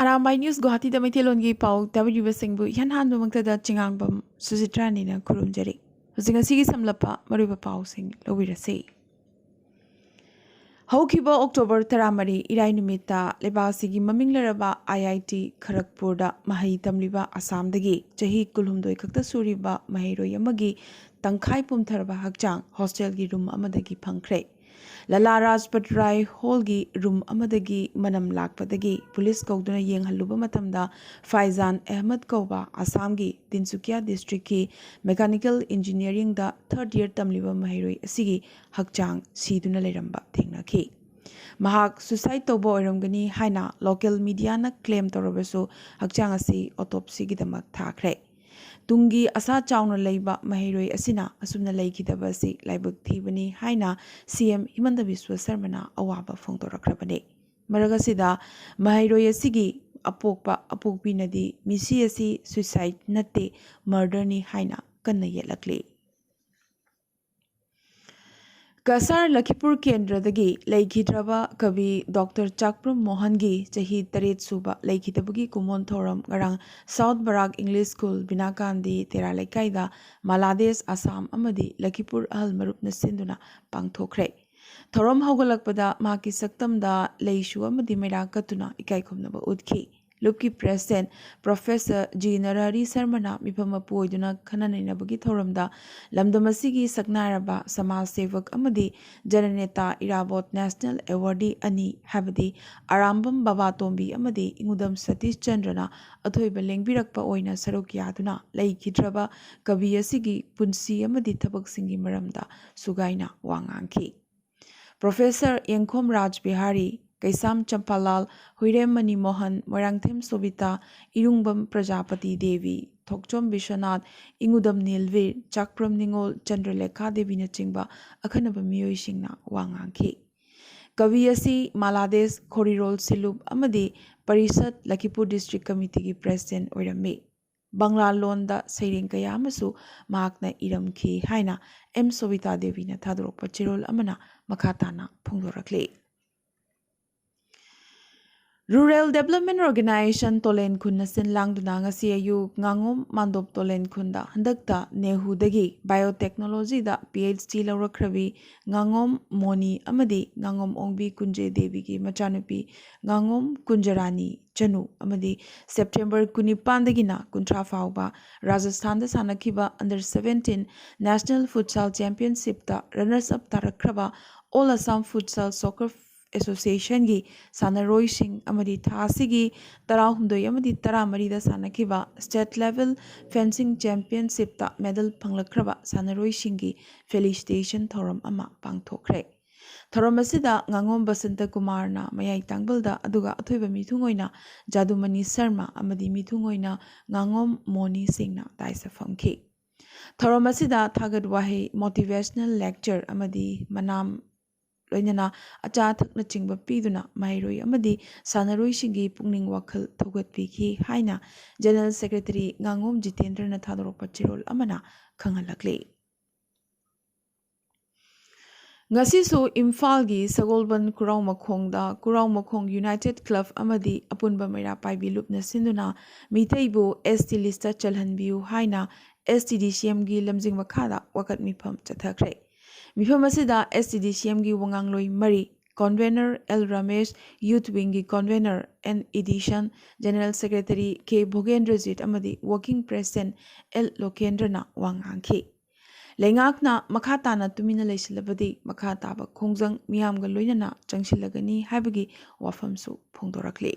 Arambai News Guwahati da Maithelongi Pau W Singbu Yan Hanbu Mangtada Chingangbam Susitrani na Kurumjari. Husingasigi Samlapa Mariba Pau Sing Lowirasi. Haukiba October Taramari Irai Numita Lebasigi Maminglaraba IIT Kharagpurda Mahai Tamliba Assam Dagi Jahi Kulumdoi Kakta Suriba Mahiro Yamagi Tangkai Pumtharba Hakjang Hostel Gi Room Amadagi Pankre. Lala Rajpat Rai Holgi Room Amadagi Manam Lakpadagi Police Kauduna Yeng Haluba Matamda Faizan Ahmed Kauba Assamgi Tinsukia District ki Mechanical Engineering da 3rd year Tamliba Mahiroi Asigi Hakjang Siduna Leramba Thengnaki. Mahak suicide tobo oiramgani haina local media na claim torobasu Hakjang asi autopsy gidamak thakre. Tungi asa chawna leiba mahiroi asina asumna leikidaba asi laibuk thibani haina CM Himanta Biswa Sarmana awaba phongdorakrabani maragasida mahiroi asigi apokpinadi misi asi suicide natte murder ni haina kanna yelakli Kasar Lakipur Kendra dagi Laikhidraba Kavi Dr. Chakpram Mohangi Jahi Taret Suba Laikhitabagi Kumon Thoram Garang South Barak English School Binakandi Tera Laikaida Malades Assam Amadi Lakipur Ahal Marup Nasinduna Pangthokre Thoram Hogalakpada Maki Saktamda Leishu Amadi Merakatuna Ikaikumnaba Udki Lupki President Professor G. Narari Sarmana Mipama Puiduna Kananainabagi Thoramda Lamdamasigi Saknaraba Samal Sevak Amadi Jananeta Irabot National Awardee Ani Habadi Arambam Babatombi Amadi Ingudam Satish Chandrana Athoiba Lengbirakpa Oina Sarukyaduna Laikhidraba Kabiyasigi Punsi Amadi Tabak Singi Maramda Sugaina Wanganki Professor Yengkom Raj Bihari Kaisam Champalal, Huirem Mani Mohan, Morangthem Sobita, Irungbam Prajapati Devi, Thokchom Bishwanath, Ingudam Nilvir, Chakpram Ningol, Chandralekha Devi na chingba, Akhanaba Miyoi Singna Wangangki. Kaviyasi Malades Khorirol Silub Amadi Parisat Lakipur District Committee ki President Oirame. Bangla Londa Sairing Kayamasu Mahakna Iramki Haina M Sobita Devi na Thadrokpa Chirol Amana Makatana Phongdorakle. Rural Development Organization Tolen Khun Sin Langduna ngasi ayu ngangom mandop Tolen Khunda handakta Nehu dagi biotechnology da PhD lawrakrabi ngangom Moni amadi ngangom Ongbi Kunje Devi ki machanupi ngangom Kunjarani Chanu amadi September 19 dagina kuntra fauba Rajasthan da sanakiba under 17 National Futsal Championship da runners up tarakraba All Assam Futsal Soccer Association gi Sanaroi Singh Amadi Thasigi Tarahumdoi Amadi Taramarida Sanakiba State Level Fencing Championship ta medal Panglakraba Sanaroi Singhi Felicitation Thoram Ama Pangthokre Thoram asida Ngangom Basanta Kumarna Mayai Tangbalda Aduga Athoiba Mithungoina Jadumani Sarma Amadi Mithungoina Ngangom Moni Singhna Taisa Famki Thoram asida Thagad Wahi Motivational Lecture Amadi Manam Loinana Acha Thakna Chingba Piduna Mairoi Amadi Sanaroi Singi Pungning Wakal Thogat Piki Haina General Secretary Ngangom Jitendra na Thadorokpa Chirol Amana Khangalakle Ngasisu Imphal-gi Sagolban Kurau-Makhong United Club Amadi Apunba Meira Paibi Lupna Sinduna Mitaibu ST Lista Chalhanbiu Haina STDCM-gi Lamjing Makhada Wakat Mipam Chathakre Mifam asida STDCM gi Wangangloi Mari Convener L Ramesh Youth Wing gi Convener N Edition General Secretary K Bhogendrajit Amadi Working President L Lokendrana Wangangki Lengakna Makhatana Tumina Leisilabadi Makhataba Khongjang Miyamga Loinana Changsilagani Habagi Wafamsu Phongdorakli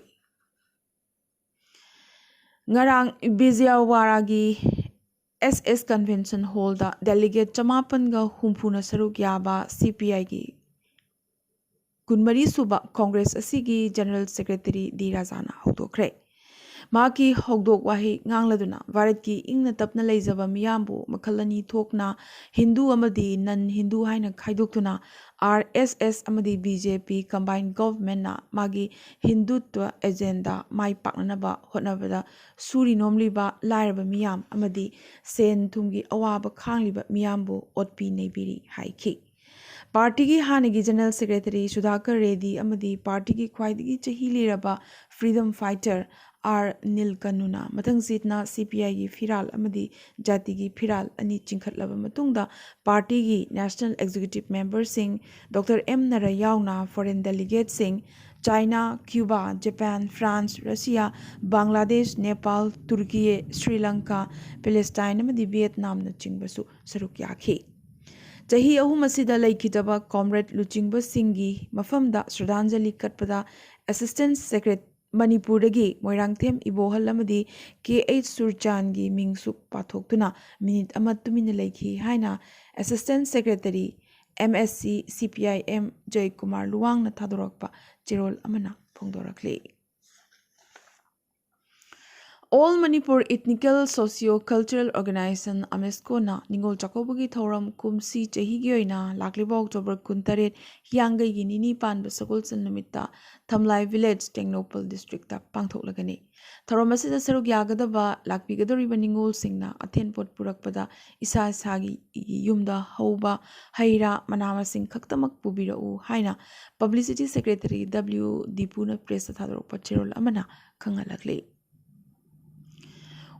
Ngarang Biziawara SS Convention Hall da Delegate Chamapan ga Humpuna Saruk Yaba CPI gi Kunmari Suba Congress Asigi General Secretary D Razana Hogdokre Maki Hogdok Wahi Ngangladuna Varat ki Ingna Tapna Leizaba Miyambu Makalani Thokna Hindu Amadi Non Hindu Haina Khaidoktuna RSS Amadi BJP Combined Government na Magi Hindutwa Agenda Mai Paknanaba Hotnabada Suri Nomliba Lairaba Miyam Amadi Sen Thumgi Awaba Khangliba Miyambu Otpi Nebiri Haiki party की हानिगी general secretary Sudhakar Reddy अमदी party की ख्वाइदगी चही लिरबा freedom fighter R नीलकनुना मथंग सीटना सीपीआई की फिराल अमदी जाति की फिराल अनि चिंखटलब मतुंगदा पार्टी की नेशनल एग्जीक्यूटिव मेंबर सिंह डॉक्टर एम नरयावना फॉरेन डेलीगेट सिंह China Cuba Japan France Russia Bangladesh Nepal Turkey Sri Lanka Palestine अमदी वियतनाम न चिंबसु सरुक याखी चही अहुम असिदा लेखिदबा कॉमरेड लुचिंग सिंगी मफमदा श्रद्धांजलि कटपदा असिस्टेंट सेक्रेटरी मणिपुरदगी मोइरांगथेम इबोहल अमदी के एच सुरचानगी मिंगसुक पाथोक्तुना मिनिट अमा तुमिन लेखि हाइना assistant secretary MSC CPIM Jayakumar लुवांगना थादोरकपा चिरोल अमना फोंदोरकले All Manipur Ethnical Socio-Cultural Organization AMESCO-na Ningol Chakobagi Thoram Kumsi Chehigyoina Lakliba October Kuntaret Hiangai Ginini Panba Sakulsan Namitta Thamlai Village Technopal District ta Pangthoklagani Thoramasida Saruk Yagadaba Lakbigadoriba Ningol Singna Athenpot Purakpada Isa Sagi Yumda Hauba Haira Manama Singh Kaktamak Pubirau Haina Publicity Secretary W Dipuna Press Thadro Pachirol Amana Kangalakle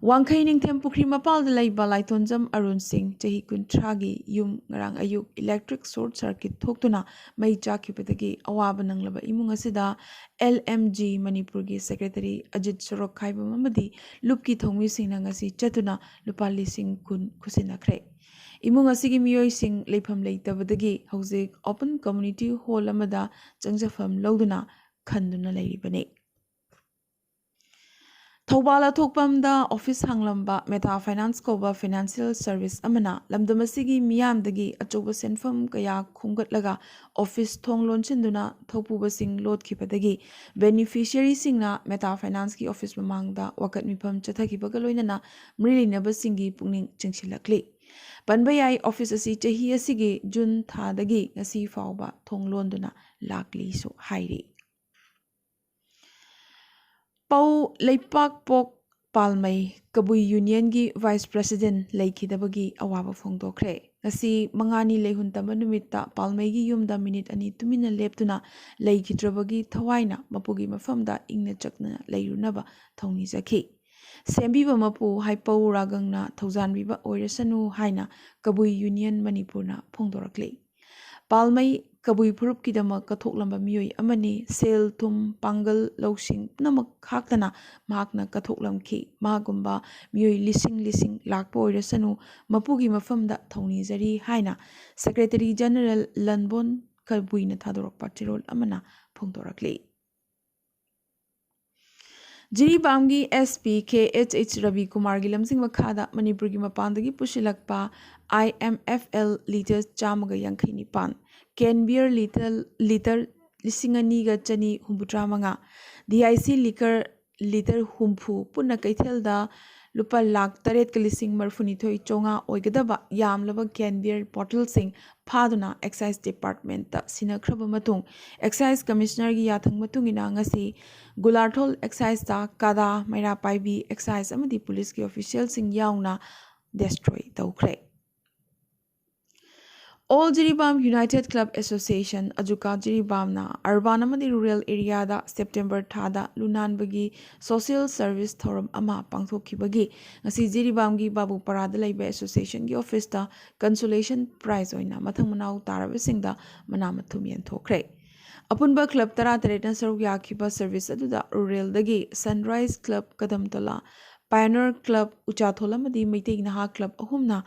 Wangkai Ningthem Pukri Mapal the Lay Balaitonjam Arun Singh, Tehi Kuntragi, Yum Rang Ayuk, Electric Short Circuit, Toktuna, May Jakipatagi, Awabanang Laba Imungasida, LMG Manipurgi Secretary Ajit Sorok Kaiba Mamadi, Lupki Thongmi Singh Nangasi, Chatuna, Lupali Singh Kun Kusina Kre. Imungasigi Miyoi Singh Lepam Later Vadagi, Hosik, Open Community Hall Amada, Jangsafam Loduna, Kanduna Lady Bane. Thobala Thokpamda Office Hanglamba Meta Finance Koba Financial Service Amana Lamdamasigi Miyamdagi Achoba Senfam Kaya Kungatlaga Office Thong Lonchinduna Thopuba Sing Lord Kipadagi Beneficiary Singna Meta Finance Ki Office Mamangda Wakat Mipam Chataki Bagaloinana Mrili Nabasingi Pungning Chingshilakli Panbayai Office Asi Chahi Asigi Jun Thadagi Nasi Fauba Thong Londuna Lakli So Hairi Pau Leipak Pok Palmai Kabui Union gi Vice President Leikidabagi Awaba Fongdokre. Nasi Mangani Lehuntama Numita Palmai gi Yumda Minute Ani Tumina Leptuna Leikidrabagi Tawaina Mapugi Mafamda Igna Chakna Leirunaba Tony Zaki. Sembiba Mapu Hypo Ragangna Tozan Riba Oirasanu Haina Kabui Union Manipurna Fongdorakle. Palmai Kabui Purup Kidama Kathoklamba Miyoi Amani Sel Tum Pangal Losing Namak Haktana Mahakna Kathoklam Ki Mahagumba Miyoi Lising Lakpo Rasanu Mapugi Mafamda Tony Zari Haina Secretary General Lanbon Kabuina Tadorok Patirol Amana Pongdorakli Jiribamgi SP KHH Ravi Kumar Gilamsing Makada Manipurgi Mapandagi Pushilakpa IMFL liters Chamaga Yankini Pan Ken Beer liter Lisingani Chani Humbutramanga DIC liquor liter Humpu Puna Kaitelda Lupa Lak Taret Kalising Marfunito Chonga Oigadaba Yam Lava Ken Beer bottle sing Paduna Excise Department Sinakraba Matung Excise Commissioner Yathang Matungina Ngasi Gularthol Excise ta Kada Maira Paibi Excise Amadi Police ki official sing Yauna destroy Taukre All Jiribam United Club Association Ajuka Jiribamna Urban Amadi Rural Area da September Thada Lunan Bagi Social Service Thorum Ama Pangthokibagi Ngasi Jiribamgi Babu Parada Laiba Association gi office ta consolation prize oina mathang manau tarabasingda manamathumien thokre Apunba Club Tara Taretan Saruk Yakiba Service Aduda Rural Dagi Sunrise Club Kadamtola Pioneer Club Uchathola Madi Meeting Naha Club Ahumna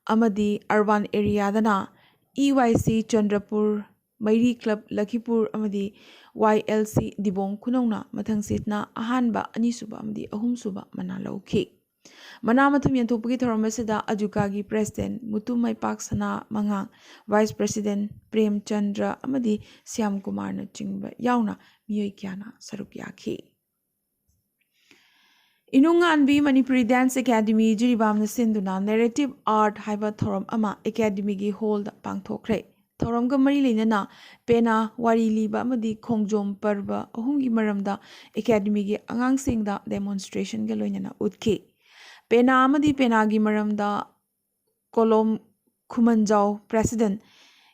Amadi Urban Area Dana EYC Chandrapur Mairi Club Lakhipur Amadi YLC Dibong Kunongna Mathang Sitna Ahanba Anisuba Amadi Ahumsuba Manalauki Manamathum Yantopagi Thoramasida Ajukagi President Mutumai Paksana Mangang Vice President Prem Chandra Amadi Siam Kumar na Chingba Yauna Miyoi Kyana Sarukyaki Inunganbi Manipuri Dance Academy Jiribam na Sinduna Narrative Art Haiba Thoram Ama Academy gi hold Pangthokre Thoram ga mari lenana pena wari liba amadi khongjom parba ahumgi maramda Academy gi angangsingda demonstration ga loinana utki Pena Amadi Penagi Maramda Kolom Kumanjau President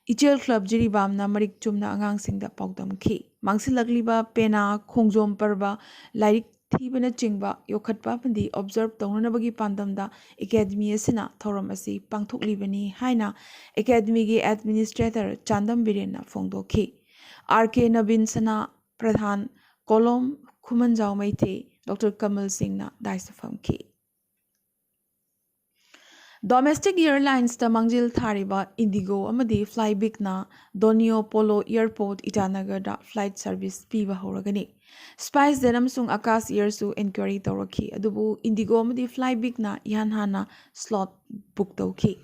Ichel Club Jiribamna Marik Chumna Angangsingda Pogdamki. Mangsilakliba Pena Khongjom Parba Lairik Thibana Chingba Yokhatpa Pandi observe Tonabagi Pandamda Academy Asina Thoramasi Pangthuklibani Haina Academy Gi Administrator Chandam Birena Fongdoki. RK Nabin Sana Pradhan Kolom Kumanjao Maite Dr. Kamal Singh Daisafamki. Domestic airlines ta mangjil thariba Indigo amadi Flybig na Donio Polo Airport Itanagar da flight service piba horagani. Spice denam sung Akas Air su inquiry tawraki adubu Indigo amadi Flybig na ihan hana slot book tawki.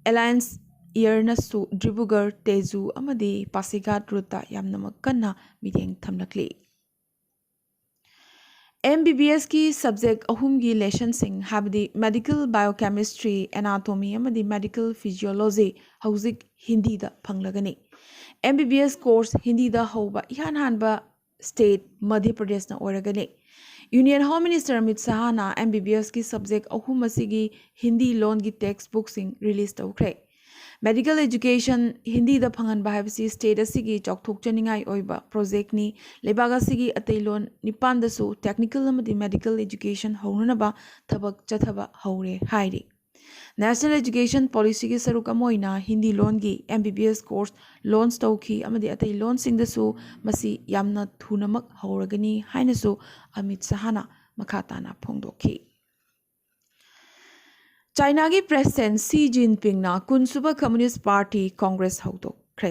Alliance Air na su Dribugar Tezu amadi Pasigat ruta yamnamak kanna miteng thamnakli. MBBS की subject ahum की lesson sing habdi medical biochemistry anatomy amadi medical physiology hauzik hindi da phanglagani MBBS course hindi da hoba ihan hanba state Madhya Pradesh na oragani Union Home Minister Amit Shah na MBBS की subject ahum asigi hindi loan की textbook sing release tawkre Medical education Hindi da phangan bahibsi state asigi chokthok chaningai oiba project ni lebaga sigi atailon nipan dasu technical amadi medical education hounaba thabak chathaba haure hairi National Education Policy ki saruk amoina Hindi loan gi MBBS course loans tawki amadi atai loan sing dasu masi yamna thunamak hauragani hainasu Amit Sahana makhatana phongdokhi China ki President Xi Jinping na Kunsuba Communist Party Congress haudokre.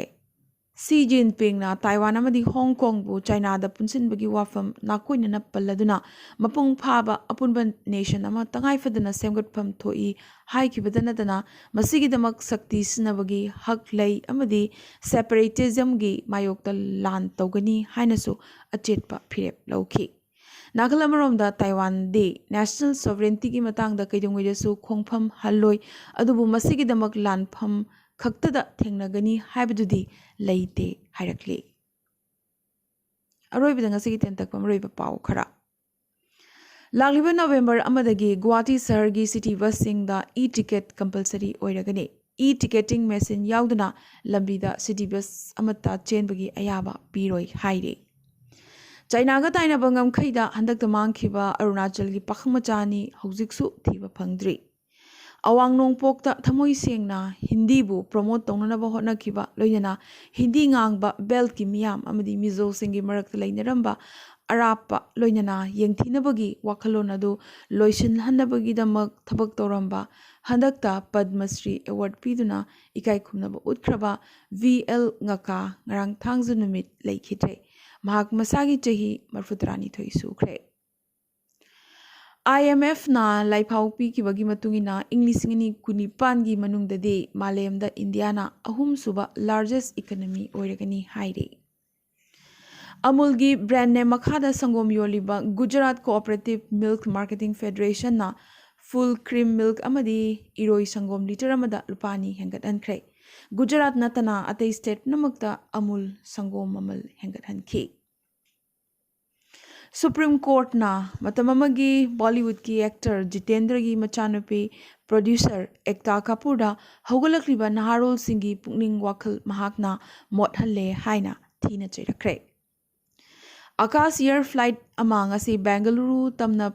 Xi Jinping na Taiwan amadi Hong Kong bu China da punsin bagi wafam na koina na paladuna mapung phaba apunban nation ama tangai fadana semgatpham thoi hai ki badana dana masigi damak sakti sinabagi hak lei amadi separatism gi mayokta lan tawgani hainasu achetpa phirep lawki. Nagalamarom Taiwan de national sovereignty ki matang da kaidongwai da su khongpham halloi adubu masigi damak lanpham khakta da thengnagani haibadudi leite hairakli aroi bidanga sigi tentakpam roi ba pau khara Lagliba November amadagi Guwahati shahar gi city bus sing da e-ticket compulsory oiragani e-ticketing machine yaudana lambi da city bus amata chenbagi ayaba piroi haire China ga taina bangam khaida handak tamang khiba Arunachal gi pakhmachani hojiksu thiba phangdri Awang nongpok ta thamoi sengna Hindi bu promote tongnana ba hotna khiba loinana Hindi ngangba belt ki miyam amadi mizo singi marak lainaramba arapa loinana yengthinabagi wakhalon adu loisin hanabagi damak thabak toramba handakta Padma Shri award piduna ikai khumnaba utkraba VL ngaka ngarang thangzu numit leikhite Mahak masagi chahi marfutrani thoi sukre. IMF na laipaupi ki bagi matungina English ngini kunipan gi manungdade Malayamda Indiana ahum suba largest economy oiragani haire. Amul gi brand name makhada sangom yoliba Gujarat Cooperative Milk Marketing Federation na full cream milk amadi iroi sangom liter amada lupani hengat ankre. Gujarat natana atay state namakta Amul sangom mamal hengat hanki. Supreme Court na matamamagi Bollywood ki actor Jitendra gi machanopi producer Ekta Kapoor da haugalakliba naharol singi pukning wakhal mahakna mothalle haina thina chairakre. Akas Air flight amang asi Bengaluru tamna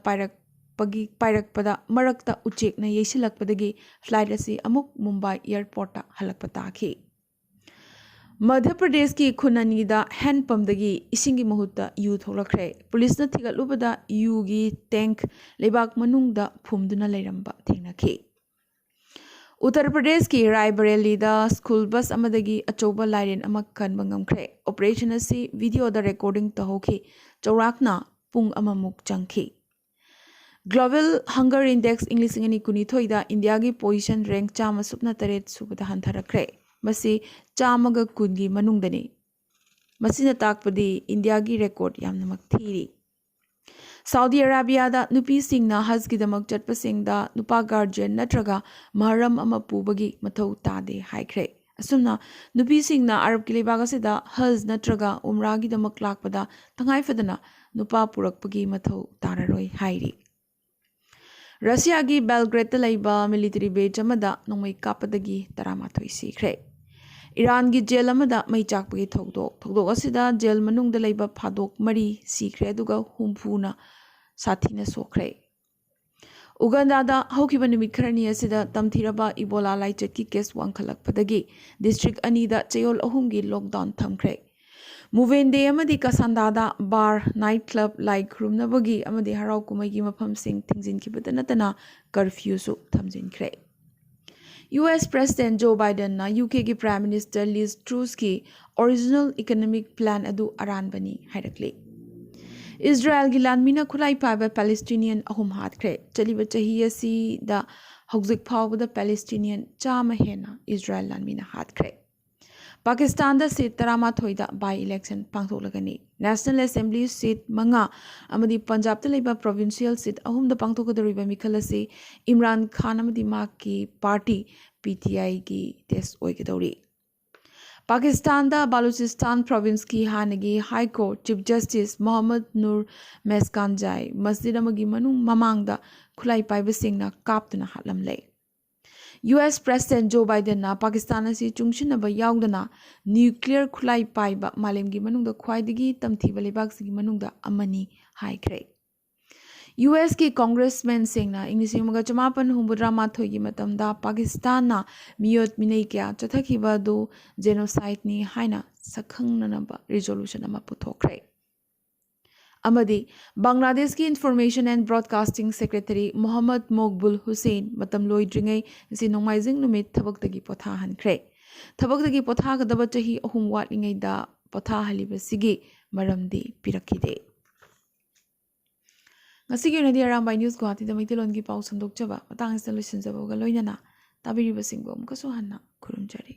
pairakpada marakta uchek na yesilakpadagi flight asi amuk Mumbai airport ta halakpata ki. Madhya Pradesh ki khunani da hand pump dagi isingi mahutta yu tholakre. Police na thigatlubada yu gi tank lebak manung da phumduna leiramba thengnaki. Uttar Pradesh ki Raebareli da school bus amadagi achoba lairen amak kanba ngamkre. Operation asi video da recording tahoki chaurakna pung amamuk changki. Global Hunger Index English ngani kunithoi da India gi position rank chama supna taret subada hantharakre. Masi chamaga kungi manungdani. Masina takpadi India gi record yamnamak thiri. Saudi Arabia da nupi singna haz ki damak chatpa singda nupa guardian natraga maharam ama pubagi mathau tade haikre. Asumna nupi singna Arab kilibaga se da haz natraga umra gi damak lakpada tangai fadana nupa purakpagi mathau tararoi hairi. Russia gi Belgrade laiba military base amada nongmai kapadagi taramathoi sikre. ꯏꯔꯥꯟꯒꯤ jail ꯑꯃꯗ ꯃꯩ ꯆꯥꯛꯄꯒꯤ ꯊꯧꯗꯣꯛ ꯑꯁꯤꯗ jail ꯃꯅꯨꯡꯗ ꯂꯩꯕ ꯐꯥꯗꯣꯛ 3 ꯁꯤꯈ꯭ꯔꯦ ꯑꯗꯨꯒ 70ꯅ ꯁꯥꯊꯤꯅ ꯁꯣꯛꯈ꯭ꯔꯦ꯫ ꯎꯒꯥꯟꯗꯥꯗ ꯍꯧꯈꯤꯕ ꯅꯨꯃꯤꯠ ꯈꯔꯅꯤ ꯑꯁꯤꯗ ꯇꯝꯊꯤꯔꯕ ꯏꯕꯣꯂꯥ ꯂꯥꯏꯆꯠꯀꯤ ꯀꯦꯁ ꯋꯥꯡꯈꯠꯂꯛꯄꯗꯒꯤ ꯗꯤꯁꯇ꯭ꯔꯤꯛ 2ꯗ ꯆꯌꯣꯜ 3ꯒꯤ ꯂꯣꯛꯗꯥꯎꯟ ꯊꯝꯈ꯭ꯔꯦ꯫ ꯃꯨꯚꯦꯟꯗꯦ ꯑꯃꯗꯤ ꯀꯁꯥꯟꯗꯥꯗ ꯕꯥꯔ, ꯅꯥꯏꯠ ꯀ꯭ꯂꯕ, ꯂꯥꯏ ꯈꯨꯔꯨꯝꯅꯕꯒꯤ ꯑꯃꯗꯤ ꯍꯔꯥꯎ ꯀꯨꯝꯍꯩꯒꯤ ꯃꯐꯝꯁꯤꯡ ꯊꯤꯡꯖꯤꯟꯈꯤꯕꯇ ꯅꯠꯇꯅ ꯀꯔꯐ꯭ꯌꯨꯁꯨ ꯊꯝꯖꯤꯟꯈ꯭ꯔꯦ꯫ ꯌꯨꯑꯦꯁ ꯄ꯭ꯔꯦꯁꯤꯗꯦꯟꯠ ꯖꯣ ꯕꯥꯏꯗꯦꯟꯅ ꯌꯨꯀꯦꯒꯤ ꯄ꯭ꯔꯥꯏꯝ ꯃꯤꯅꯤꯁꯇꯔ ꯂꯤz ꯇ꯭ꯔꯨꯁꯀꯤ ꯑꯣꯔꯤꯖꯤꯅꯦꯜ ꯏꯀꯣꯅꯣꯃꯤꯛ ꯄ꯭ꯂꯥꯟ ꯑꯗꯨ ꯑꯔꯥꯟꯕꯅꯤ ꯍꯥꯏꯔꯛꯂꯤ꯫ ꯏꯁ꯭ꯔꯥꯌꯦꯜꯒꯤ ꯂꯥꯟꯃꯤꯅ ꯈꯨꯠꯂꯥꯏ ꯄꯥꯏꯕ ꯄꯦꯂꯦꯁꯇꯤꯅꯤꯌꯟ 3 ꯍꯥꯠꯈ꯭रे꯫ ꯆꯠꯂꯤꯕ ꯆꯍꯤ ꯑꯁꯤꯗ ꯍꯧꯖꯤꯛ ꯐꯥꯎꯕꯗ ꯄꯦꯂꯦꯁꯇꯤꯅꯤꯌꯟ 100 ꯍꯦꯟꯅ ꯏꯁ꯭ꯔꯥꯌꯦꯜ ꯂꯥꯟꯃꯤꯅ ꯍꯥꯠꯈ꯭रे꯫ ꯄꯥकिस्तानꯗ ꯁꯤꯠ 13ꯗ ꯕꯥꯏ ꯏꯂꯦꯛꯁꯟ ꯄꯥꯡꯊꯣꯛꯂꯒꯅꯤ꯫ ꯅꯦꯁꯅꯦल ꯑꯦꯁꯦꯝꯕ꯭ꯂꯤ ꯁꯤꯠ 5 ꯑꯃꯗꯤ ꯄꯟꯖꯥꯕꯇ ꯂꯩꯕ ꯄ꯭ꯔꯣꯚꯤꯟꯁꯤꯌꯦꯜ ꯁꯤꯠ 3ꯗ ꯄꯥꯡꯊꯣꯛꯀꯗꯧꯔꯤꯕ ꯃꯤꯈꯜ ꯑꯁꯤ ꯏꯝꯔꯥꯟ ꯈꯥꯟ ꯑꯃꯗꯤ ꯃꯍꯥꯛꯀꯤ ꯄꯥꯔꯇꯤ PTIꯒꯤ ꯇꯦꯁ ꯑꯣꯏꯒꯗꯧꯔꯤ꯫ ꯄꯥकिस्तानꯗ ꯕꯂꯨꯆꯤस्तान ꯄ꯭ꯔꯣꯚꯤꯟꯁꯀꯤ ꯍꯥꯟꯅꯒꯤ high court chief justice Mohammad Noor Meskanzai ꯃꯁꯖꯤꯗ ꯑꯃꯒꯤ ꯃꯃꯥꯡꯗ ꯈꯨꯠꯂꯥꯏ ꯄꯥꯏꯕꯁꯤꯡꯅ ꯀꯥꯞꯇꯨꯅ ꯍꯥꯠꯂꯝꯂꯦ꯫ ꯌꯨꯑꯦꯁ ꯄ꯭ꯔꯦꯁꯤꯗꯦꯟꯠ ꯖꯣ ꯕꯥꯏꯗꯦꯟꯅ ꯄꯥकिस्तान ꯑꯁꯤ ꯆꯨꯡꯁꯤꯟꯅꯕ ꯌꯥꯎꯗꯅ ꯅ꯭ꯌꯨꯀ꯭ꯂꯤꯌꯔ ꯈꯨꯠꯂꯥꯏ ꯄꯥꯏꯕ ꯃꯥꯂꯦꯝꯒꯤ ꯃꯅꯨꯡꯗ ꯈ꯭ꯋꯥꯏꯗꯒꯤ ꯇꯝꯊꯤꯕ ꯂꯩꯕꯥꯛꯁꯤꯡꯒꯤ ꯃꯅꯨꯡꯗ ꯑꯃꯅꯤ ꯍꯥꯏꯈ꯭ꯔꯦ꯫ ꯌꯨꯑꯦꯁꯀꯤ ꯀꯣꯡꯒ꯭ꯔꯦꯁꯃꯦꯟꯁꯤꯡꯅ ꯏꯪ 1968ꯒꯤ ꯃꯇꯝꯗ ꯄꯥकिस्तानꯅ ꯃꯤꯑꯣꯠ ꯃꯤꯅꯩ ꯀꯌꯥ ꯆꯠꯊꯈꯤꯕ ꯑꯗꯨ ꯖꯦꯅꯣꯁꯥꯏꯗꯅꯤ ꯍꯥꯏꯅ ꯁꯛꯈꯪꯅꯅꯕ ꯔꯤꯖꯣꯂꯨꯁꯟ ꯑꯃ ꯄꯨꯊꯣꯛꯈ꯭ꯔꯦ꯫ ꯑꯃꯗꯤ ꯕꯪꯒ꯭ꯂꯥꯗꯦꯁꯀꯤ information ꯑꯦꯟड broadcasting secretary Mohammad ꯃꯣꯛꯕꯨꯜ Hussain ꯃꯇꯝ ꯂꯣꯏꯗ꯭ꯔꯤꯉꯩ ꯉꯁꯤ ꯅꯣꯡꯃꯥꯏꯖꯤꯡ ꯅꯨꯃꯤꯠ ꯊꯕꯛꯇꯒꯤ ꯄꯣꯊꯥꯍꯟꯈ꯭ꯔꯦ꯫ ꯊꯕꯛꯇꯒꯤ ꯄꯣꯊꯥꯒꯗꯕ ꯆꯍꯤ 3 ꯋꯥꯠꯂꯤꯉꯩꯗ ꯄꯣꯊꯥꯍꯜꯂꯤꯕꯁꯤꯒꯤ ꯃꯔꯝꯗꯤ ꯄꯤꯔꯛꯈꯤꯗꯦ꯫ ꯉꯁꯤꯒꯤ ꯑꯣꯏꯅꯗꯤ ꯑꯔꯥꯝꯕꯥꯏ ꯅ꯭ꯌꯨꯁ ꯒꯨꯋꯥꯍꯥꯇꯤꯗ ꯃꯩꯇꯩꯂꯣꯟꯒꯤ ꯄꯥꯎ ꯁꯟꯗꯣꯛꯆꯕ ꯃꯇꯥꯡ ꯑꯁꯤꯗ ꯂꯣꯏꯁꯤꯟꯖꯕꯒ ꯂꯣꯏꯅꯅ ꯇꯥꯕꯤꯔꯤꯕꯁꯤꯡꯕꯨ ꯑꯃꯨꯛꯀꯁꯨ ꯍꯟꯅ ꯈꯨꯔꯨꯝꯖꯔꯤ꯫